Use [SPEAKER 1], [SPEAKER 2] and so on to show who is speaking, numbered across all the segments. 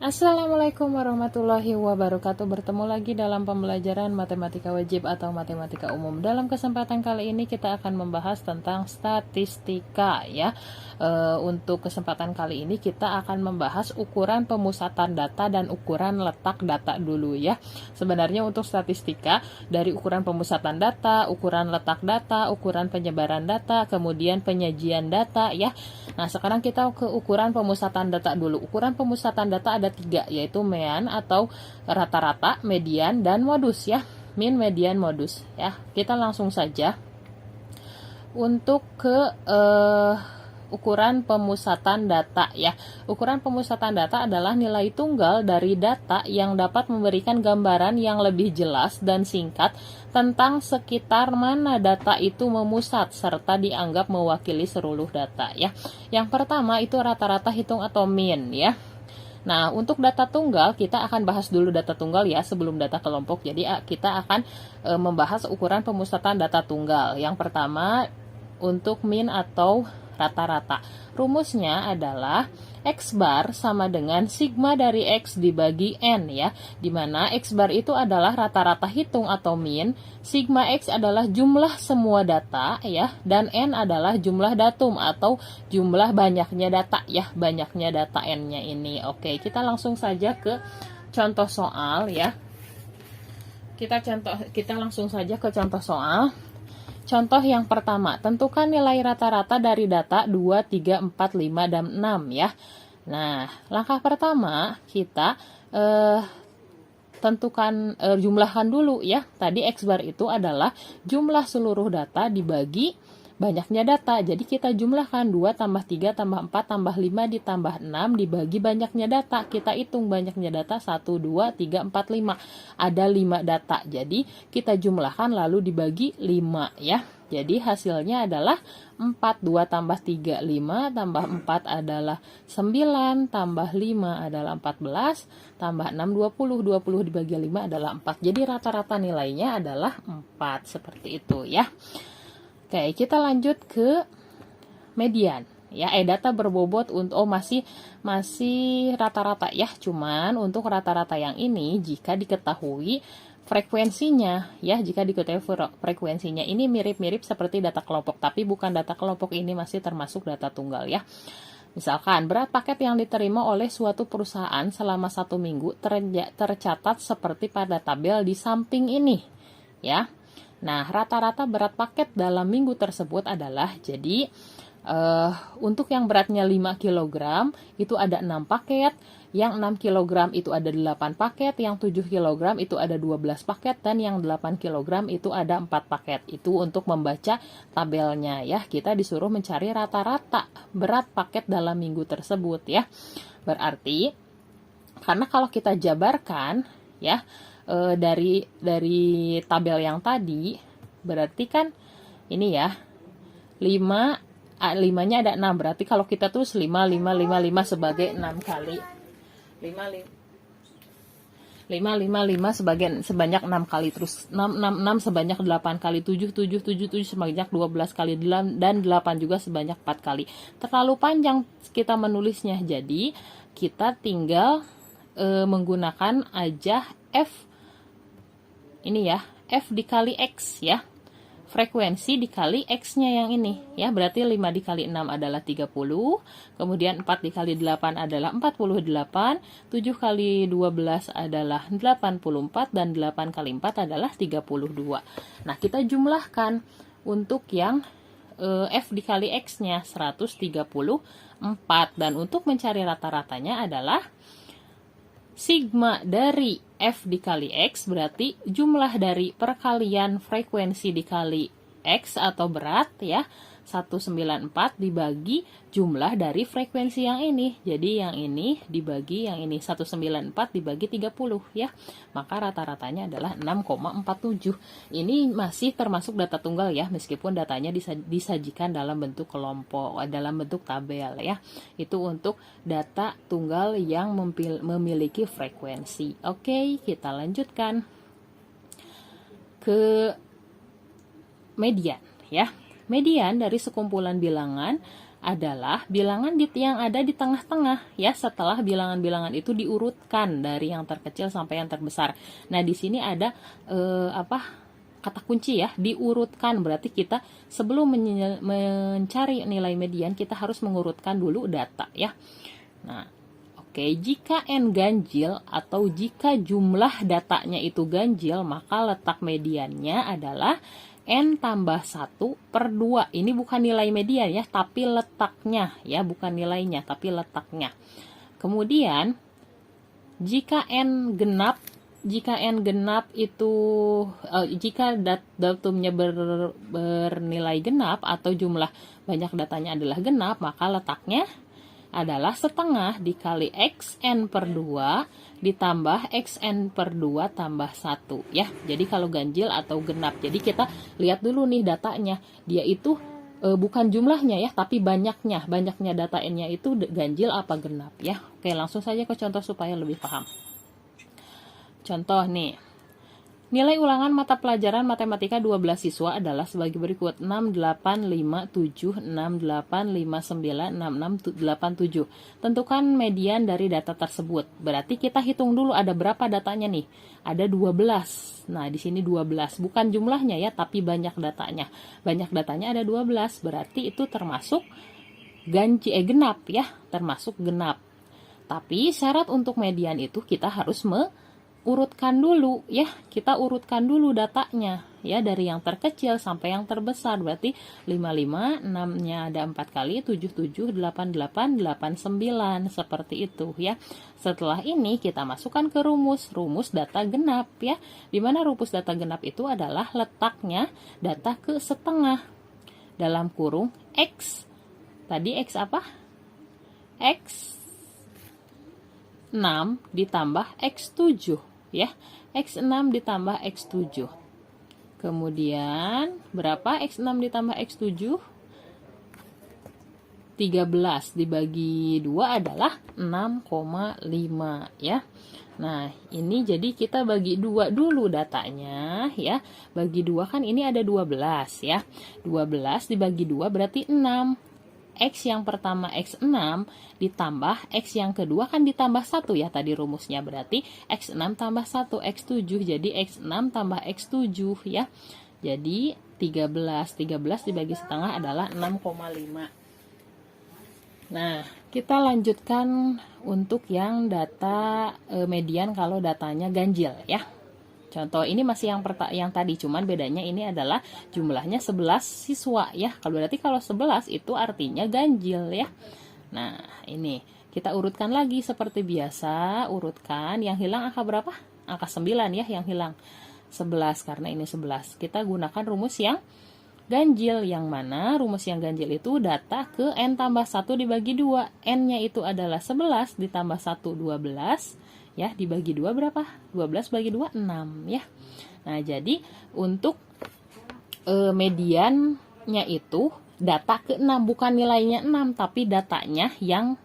[SPEAKER 1] Assalamualaikum warahmatullahi wabarakatuh. Bertemu lagi dalam pembelajaran matematika wajib atau matematika umum. Dalam kesempatan kali ini kita akan membahas tentang statistika ya. Untuk kesempatan kali ini kita akan membahas ukuran pemusatan data dan ukuran letak data dulu ya. Sebenarnya untuk statistika dari ukuran pemusatan data, ukuran letak data, ukuran penyebaran data, kemudian penyajian data ya. Nah, sekarang kita ke ukuran pemusatan data dulu. Ukuran pemusatan data ada 3, yaitu mean atau rata-rata, median, dan modus ya. Mean, median, modus ya. Kita langsung saja untuk ke ukuran pemusatan data ya. Ukuran pemusatan data adalah nilai tunggal dari data yang dapat memberikan gambaran yang lebih jelas dan singkat tentang sekitar mana data itu memusat serta dianggap mewakili seluruh data ya. Yang pertama itu rata-rata hitung atau mean ya. Nah, untuk data tunggal kita akan bahas dulu data tunggal ya sebelum data kelompok. Jadi kita akan membahas ukuran pemusatan data tunggal. Yang pertama untuk mean atau rata-rata. Rumusnya adalah X bar sama dengan sigma dari X dibagi N ya, dimana X bar itu adalah rata-rata hitung atau mean, sigma X adalah jumlah semua data ya, dan N adalah jumlah datum atau jumlah banyaknya data ya, banyaknya data N-nya ini. Oke, kita langsung saja ke contoh soal ya. Kita langsung saja ke contoh soal. Contoh yang pertama, tentukan nilai rata-rata dari data 2, 3, 4, 5, dan 6 ya. Nah, langkah pertama kita tentukan, jumlahkan dulu ya. Tadi X bar itu adalah jumlah seluruh data dibagi banyaknya data. Jadi kita jumlahkan 2 tambah 3 tambah 4 tambah 5 ditambah 6 dibagi banyaknya data. Kita hitung banyaknya data 1, 2, 3, 4, 5. Ada 5 data. Jadi kita jumlahkan lalu dibagi 5 ya. Jadi hasilnya adalah 4, 2 tambah 3, 5, tambah 4 adalah 9, tambah 5 adalah 14, tambah 6, 20, 20 dibagi 5 adalah 4. Jadi rata-rata nilainya adalah 4, seperti itu ya. Oke, kita lanjut ke median ya. Data berbobot untuk masih rata-rata ya. Cuman untuk rata-rata yang ini jika diketahui frekuensinya ya, jika diketahui frekuensinya ini mirip-mirip seperti data kelompok, tapi bukan data kelompok, ini masih termasuk data tunggal ya. Misalkan berat paket yang diterima oleh suatu perusahaan selama 1 minggu tercatat seperti pada tabel di samping ini ya. Nah, rata-rata berat paket dalam minggu tersebut adalah, jadi untuk yang beratnya 5 kg itu ada 6 paket, yang 6 kg itu ada 8 paket, yang 7 kg itu ada 12 paket, dan yang 8 kg itu ada 4 paket. Itu untuk membaca tabelnya ya. Kita disuruh mencari rata-rata berat paket dalam minggu tersebut ya. Berarti karena kalau kita jabarkan ya, dari tabel yang tadi, berarti kan ini ya 5-nya ada 6, berarti kalau kita tulis 5 sebagai 6 kali 5 sebanyak 6 kali, terus 6 sebanyak 8 kali, 7 sebanyak 12 kali, dan 8 juga sebanyak 4 kali. Terlalu panjang kita menulisnya, jadi kita tinggal menggunakan aja F ini ya, F dikali X ya. Frekuensi dikali X-nya yang ini ya. Berarti 5 dikali 6 adalah 30. Kemudian 4 dikali 8 adalah 48. 7 kali 12 adalah 84. Dan 8 kali 4 adalah 32. Nah, kita jumlahkan untuk yang F dikali X-nya 134. Dan untuk mencari rata-ratanya adalah sigma dari F dikali X, berarti jumlah dari perkalian frekuensi dikali X atau berat ya, 194 dibagi jumlah dari frekuensi yang ini. Jadi yang ini dibagi yang ini, 194 dibagi 30 ya. Maka rata-ratanya adalah 6,47. Ini masih termasuk data tunggal ya, meskipun datanya disajikan dalam bentuk kelompok, dalam bentuk tabel ya. Itu untuk data tunggal yang memiliki frekuensi. Oke, kita lanjutkan ke median ya. Median dari sekumpulan bilangan adalah bilangan yang ada di tengah-tengah ya, setelah bilangan-bilangan itu diurutkan dari yang terkecil sampai yang terbesar. Nah, di sini ada kata kunci ya, diurutkan. Berarti kita sebelum mencari nilai median, kita harus mengurutkan dulu data ya. Nah, oke, jika N ganjil atau jika jumlah datanya itu ganjil, maka letak mediannya adalah N tambah 1 per 2. Ini bukan nilai median ya, tapi letaknya ya, bukan nilainya, tapi letaknya. Kemudian, jika N genap itu, jika datumnya bernilai genap atau jumlah banyak datanya adalah genap, maka letaknya adalah setengah dikali xn per 2 ditambah xn per 2 tambah 1 ya. Jadi kalau ganjil atau genap, jadi kita lihat dulu nih datanya, dia itu bukan jumlahnya ya, tapi banyaknya datanya itu ganjil apa genap ya. Oke, langsung saja ke contoh supaya lebih paham. Contoh nih, nilai ulangan mata pelajaran matematika 12 siswa adalah sebagai berikut: 6, 8, 5, 7, 6, 8, 5, 9, 6, 6, 8, 7. Tentukan median dari data tersebut. Berarti kita hitung dulu ada berapa datanya nih. Ada 12. Nah, di sini 12. Bukan jumlahnya ya, tapi banyak datanya. Banyak datanya ada 12. Berarti itu termasuk genap ya, termasuk genap. Tapi syarat untuk median itu kita harus urutkan dulu ya, kita urutkan dulu datanya ya, dari yang terkecil sampai yang terbesar. Berarti 55, 6-nya ada 4 kali, 77, 88, 89, seperti itu ya. Setelah ini kita masukkan ke rumus data genap ya, dimana rumus data genap itu adalah letaknya data ke setengah dalam kurung X, tadi X apa? X 6 ditambah X7 ya, X6 ditambah X7. Kemudian berapa X6 ditambah X7? 13 dibagi 2 adalah 6,5 ya. Nah, ini jadi kita bagi 2 dulu datanya ya. Bagi 2 kan ini ada 12 ya. 12 dibagi 2 berarti 6. X yang pertama X6 ditambah X yang kedua kan ditambah 1 ya tadi rumusnya, berarti X6 tambah 1 X7, jadi X6 tambah X7 ya. Jadi 13 dibagi setengah adalah 6,5. Nah, kita lanjutkan untuk yang data median kalau datanya ganjil ya. Contoh ini masih yang tadi, cuman bedanya ini adalah jumlahnya 11 siswa ya. Kalau berarti kalau 11 itu artinya ganjil ya. Nah, ini kita urutkan lagi seperti biasa, urutkan. Yang hilang angka berapa? Angka 9 ya yang hilang. 11 karena ini 11. Kita gunakan rumus yang ganjil, yang mana rumus yang ganjil itu data ke N tambah 1 dibagi 2. N-nya itu adalah 11 ditambah 1 12. Ya, dibagi 2 berapa? 12 bagi 2, 6 ya. Nah, jadi untuk mediannya itu data ke 6, bukan nilainya 6, tapi datanya yang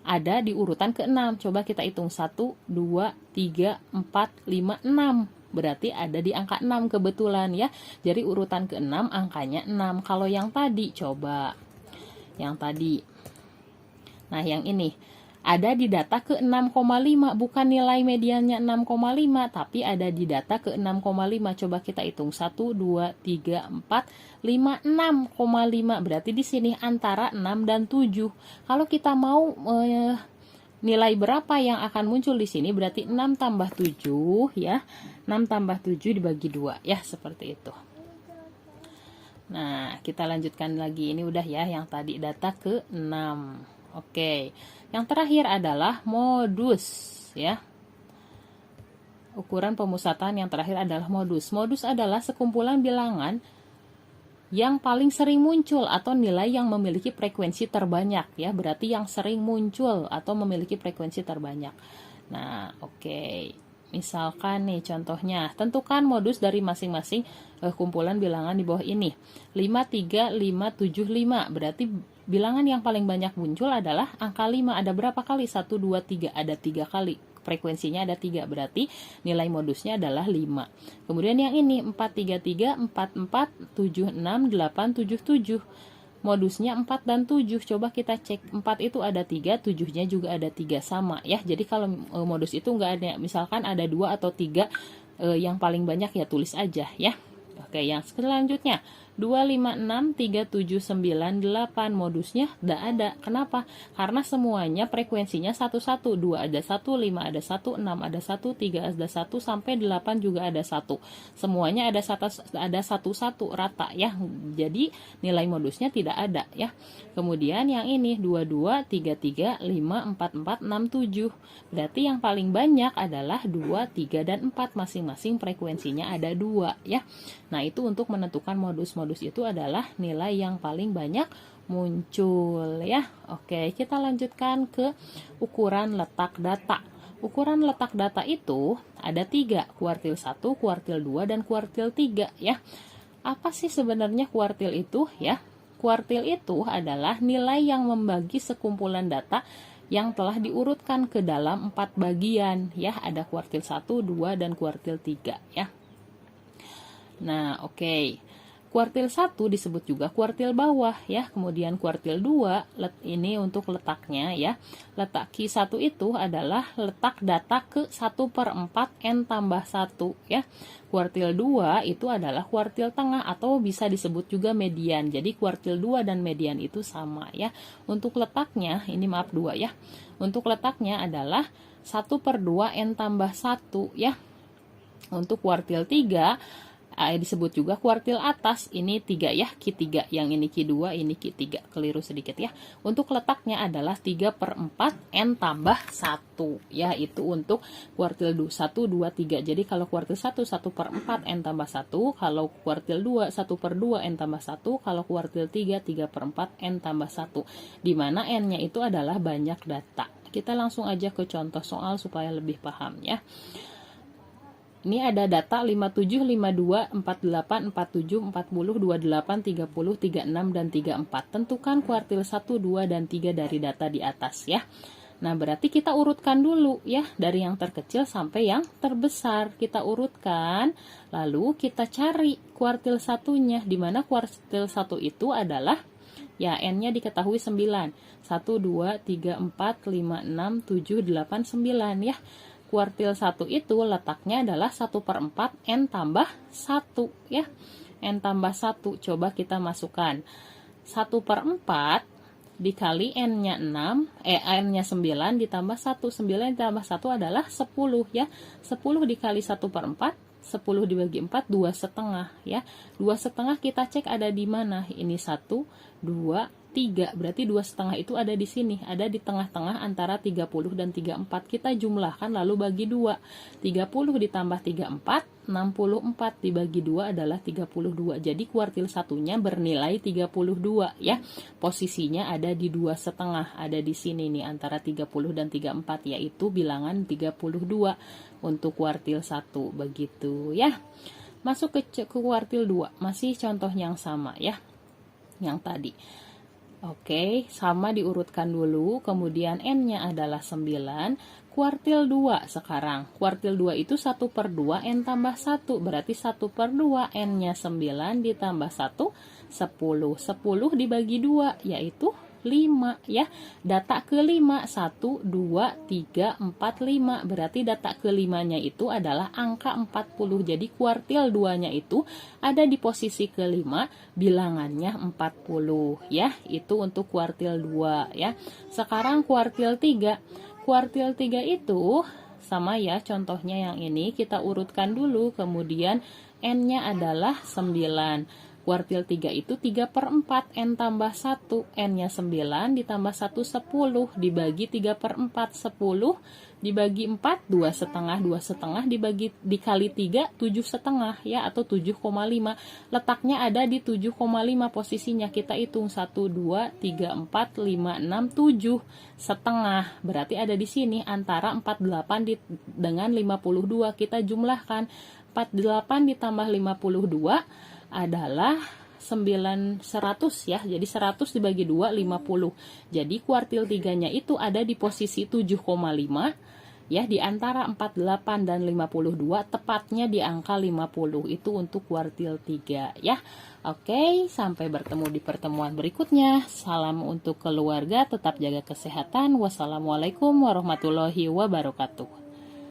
[SPEAKER 1] ada di urutan ke 6. Coba kita hitung 1, 2, 3, 4, 5, 6. Berarti ada di angka 6 kebetulan ya. Jadi urutan ke 6 angkanya 6. Kalau yang tadi, coba yang tadi. Nah, yang ini ada di data ke 6,5, bukan nilai mediannya 6,5, tapi ada di data ke 6,5. Coba kita hitung 1, 2, 3, 4, 5, 6,5. Berarti di sini antara 6 dan 7. Kalau kita mau nilai berapa yang akan muncul di sini, berarti 6 tambah 7 ya. 6 tambah 7 dibagi 2 ya, seperti itu. Nah, kita lanjutkan lagi. Ini udah ya yang tadi data ke 6. Oke, yang terakhir adalah modus ya. Ukuran pemusatan yang terakhir adalah modus. Modus adalah sekumpulan bilangan yang paling sering muncul atau nilai yang memiliki frekuensi terbanyak ya. Berarti yang sering muncul atau memiliki frekuensi terbanyak. Nah, oke. Misalkan nih contohnya, tentukan modus dari masing-masing kumpulan bilangan di bawah ini. 5, 3, 5, 7, 5. Berarti bilangan yang paling banyak muncul adalah angka 5. Ada berapa kali? 1, 2, 3. Ada 3 kali. Frekuensinya ada 3. Berarti nilai modusnya adalah 5. Kemudian yang ini 4, 3, 3, 4, 4, 7, 6, 8, 7, 7. modusnya 4 dan 7. Coba kita cek, 4 itu ada 3, 7-nya juga ada 3, sama ya. Jadi kalau modus itu nggak ada, misalkan ada 2 atau 3, yang paling banyak ya tulis aja ya. Oke, yang selanjutnya 2, 5, 6, 3, 7, 9, 8. Modusnya tidak ada. Kenapa? Karena semuanya frekuensinya 1-1. 2 ada 1, 5 ada 1, 6 ada 1, 3 ada 1, sampai 8 juga ada 1. Semuanya ada 1-1 rata ya. Jadi nilai modusnya tidak ada ya. Kemudian yang ini 22, 33, 5, 4, 4, 6, 7. Berarti yang paling banyak adalah 2, 3, dan 4. Masing-masing frekuensinya ada 2 ya. Nah, itu untuk menentukan modus-modus itu adalah nilai yang paling banyak muncul ya. Oke, kita lanjutkan ke ukuran letak data. Ukuran letak data itu ada 3, kuartil 1, kuartil 2, dan kuartil 3 ya. Apa sih sebenarnya kuartil itu ya? Kuartil itu adalah nilai yang membagi sekumpulan data yang telah diurutkan ke dalam 4 bagian ya. Ada kuartil 1, 2, dan kuartil 3 ya. Nah, oke. Kuartil 1 disebut juga kuartil bawah ya. Kemudian kuartil 2 ini untuk letaknya ya. Letak Q1 itu adalah letak data ke 1/4 N tambah 1 ya. Kuartil 2 itu adalah kuartil tengah atau bisa disebut juga median. Jadi kuartil 2 dan median itu sama ya. Untuk letaknya, ini maaf 2 ya. Untuk letaknya adalah 1/2 N tambah 1 ya. Untuk kuartil 3 disebut juga kuartil atas, ini 3 ya, Q3, yang ini Q2, ini Q3, keliru sedikit ya. Untuk letaknya adalah 3/4 N tambah 1 ya, itu untuk kuartil 1, 2, 3. Jadi kalau kuartil 1, 1/4 N tambah 1, kalau kuartil 2, 1/2 N tambah 1, kalau kuartil 3, 3/4 N tambah 1, dimana N-nya itu adalah banyak data. Kita langsung aja ke contoh soal supaya lebih paham ya. Ini ada data 57, 52, 48, 47, 40, 28, 30, 36, dan 34. Tentukan kuartil 1, 2, dan 3 dari data di atas ya. Nah, berarti kita urutkan dulu ya. Dari yang terkecil sampai yang terbesar. Kita urutkan, lalu kita cari kuartil satunya. Dimana kuartil 1 itu adalah, ya N-nya diketahui 9. 1, 2, 3, 4, 5, 6, 7, 8, 9 ya. Kuartil 1 itu letaknya adalah 1/4 N tambah 1 ya. N tambah 1, coba kita masukkan 1/4 dikali N-nya 6, N-nya 9 ditambah 1, 9 ditambah 1 adalah 10 ya. 10 dikali 1/4, 10 dibagi 4, 2,5 ya. 2,5 kita cek ada di mana? Ini 1, 2, 3. Berarti 2,5 itu ada di sini, ada di tengah-tengah antara 30 dan 34. Kita jumlahkan lalu bagi 2. 30 ditambah 34, 64 dibagi 2 adalah 32. Jadi kuartil satunya bernilai 32 ya. Posisinya ada di 2,5, ada di sini nih antara 30 dan 34, yaitu bilangan 32 untuk kuartil 1 begitu ya. Masuk ke kuartil 2, masih contoh yang sama ya. Yang tadi. Oke, sama diurutkan dulu, kemudian N-nya adalah 9, kuartil 2 sekarang. Kuartil 2 itu 1/2 N tambah 1, berarti 1/2 N-nya 9 ditambah 1, 10. 10 dibagi 2, yaitu 5 ya. Data ke-5, 1, 2, 3, 4, 5. Berarti data ke-5-nya itu adalah angka 40. Jadi kuartil 2-nya itu ada di posisi ke-5, bilangannya 40 ya. Itu untuk kuartil 2 ya. Sekarang kuartil 3. Kuartil 3 itu sama ya, contohnya yang ini kita urutkan dulu, kemudian N-nya adalah 9. Kuartil 3 itu 3/4 N tambah 1, N-nya 9 ditambah 1, 10 dibagi 3/4, 10 dibagi 4, 2,5, 2,5 dikali 3, 7,5 ya, atau 7,5. Letaknya ada di 7,5 posisinya. Kita hitung 1, 2, 3, 4, 5, 6, 7 setengah. Berarti ada di sini antara 48 dengan 52. Kita jumlahkan 48 ditambah 52 adalah 900 ya. Jadi 100 dibagi 2, 50. Jadi kuartil 3-nya itu ada di posisi 7,5 ya, di antara 48 dan 52 tepatnya di angka 50. Itu untuk kuartil 3 ya. Oke, sampai bertemu di pertemuan berikutnya. Salam untuk keluarga, tetap jaga kesehatan. Wassalamualaikum warahmatullahi wabarakatuh.